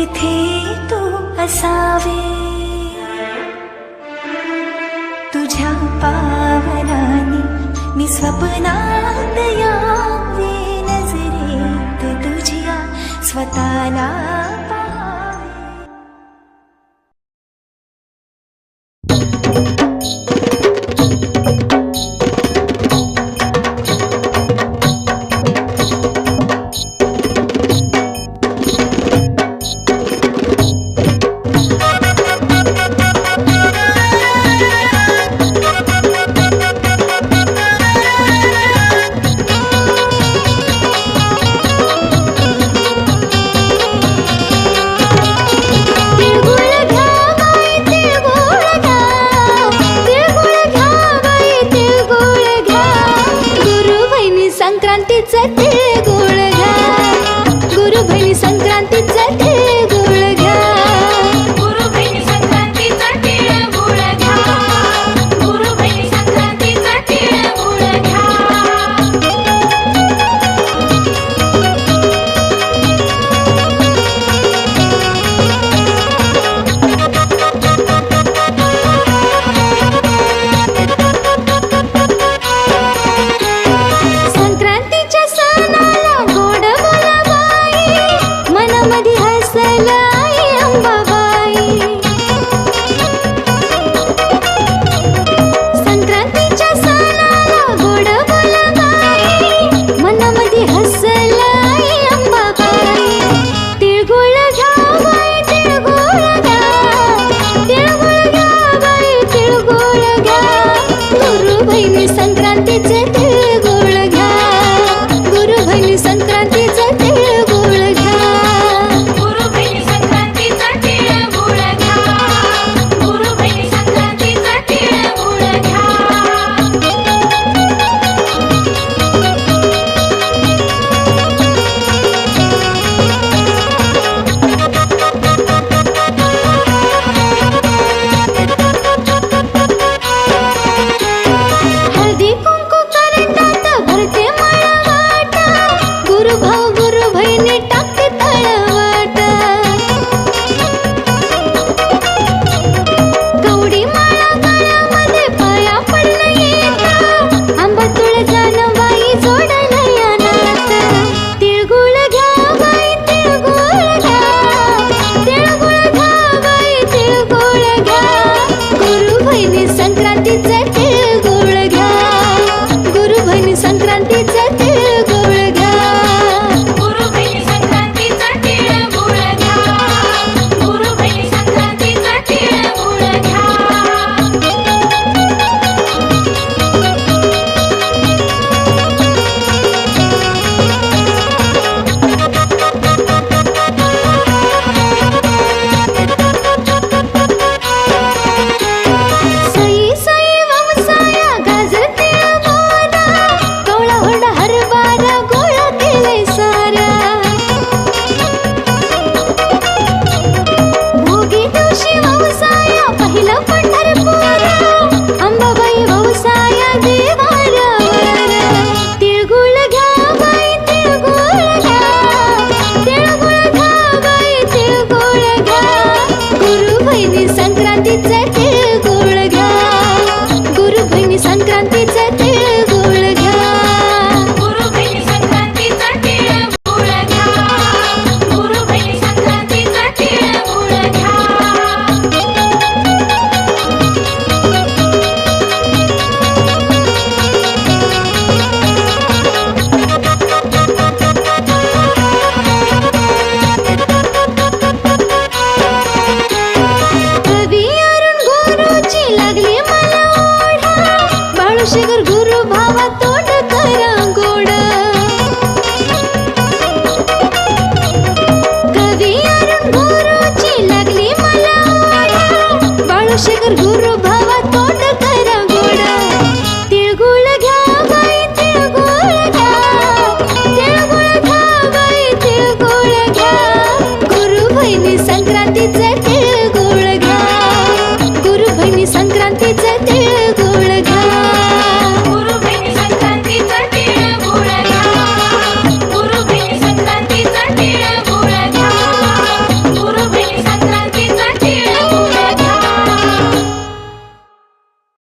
तिथे तू असावे, तुझ्या पावलांनी मी स्वप्नात यावे, नजरेत तुझ्या स्वतःला संक्रांतीचा तिळगुळ घ्या, गुरु बहिणी संक्रांतीचा तिळगुळ घ्या, गुरु बहिणी संक्रांतीचा तिळगुळ घ्या, गुरु बहिणी संक्रांतीचा तिळगुळ घ्या. संक्रांतीच्या सणाला गोड बोलाबाई, मनामध्ये हसला आई अंबाबाई. संक्रांतीच्या सणाला गोड बोलाबाई, मनामध्ये हसला आई अंबाबाई. तिळगुळ घ्या बाई तिळगुळ घ्या, तिळगुळ घ्या बाई तिळगुळ घ्या, गुरु बहिणी संक्रांतीचे तिळगुळ घ्या, गुरु बहिणी संक्रांतीचा तिळगुळ घ्या. गुरु बहिणी संक्रांतीचा तिळगुळ घ्या, गुरु बहिणी संक्रांतीचा तिळगुळ घ्या. हळदी कुंकू करतात भरते मळवाट, गुरु भाऊ गुरु बहिणी टाकते तळवाट. कवडी माळा गळ्यामध्ये पाया पडणं येतं, आंबा तुळजान बाई जोडलं या नात. तिळगुळ घ्या बाई तिळगुळ घ्या, तिळगुळ घ्या बाई तिळगुळ घ्या, गुरु बहिणी संक्रांतीचा तिळगुळ घ्या, गुरु बहिणी संक्रांतीचा तिळगुळ घ्या. गुरु बहिणी संक्रांतीचा तिळगुळ घ्या, गुरु बहिणी संक्रांतीचा तिळगुळ घ्या. सई सई वमसाया गाजर तिळ मोहरा, कवळा हुरडा हरभरा गोळा केलाय सारा. भोगी दिवशी वमसाया पहिला पंढरपुरा, अंबाबाई वमसाया देवाऱ्यावर. तिळगुळ घ्या बाई तिळगुळ घ्या, तिळगुळ घ्या बाई तिळगुळ घ्या, गुरु बहिणी संक्रांतीचा तिळगुळ घ्या, गुरु बहिणी संक्रांतीचा तिळगुळ घ्या. गुरु बहिणी संक्रांतीचा तिळगुळ घ्या, गुरु बहिणी संक्रांतीचा तिळगुळ घ्या. कवी अरुण गुरुची लागली मला ओढा, बाळूशेखर गुरु भावा तोंड करा गोड. कवी अरुण गुरुची लागली मला ओढा, बाळूशेखर गुरु भावा तोंड करा गोड. तिळगुळ घ्या बाई तिळगुळ घ्या, तिळगुळ घ्या बाई तिळगुळ घ्या, गुरु बहिणी संक्रांतीचा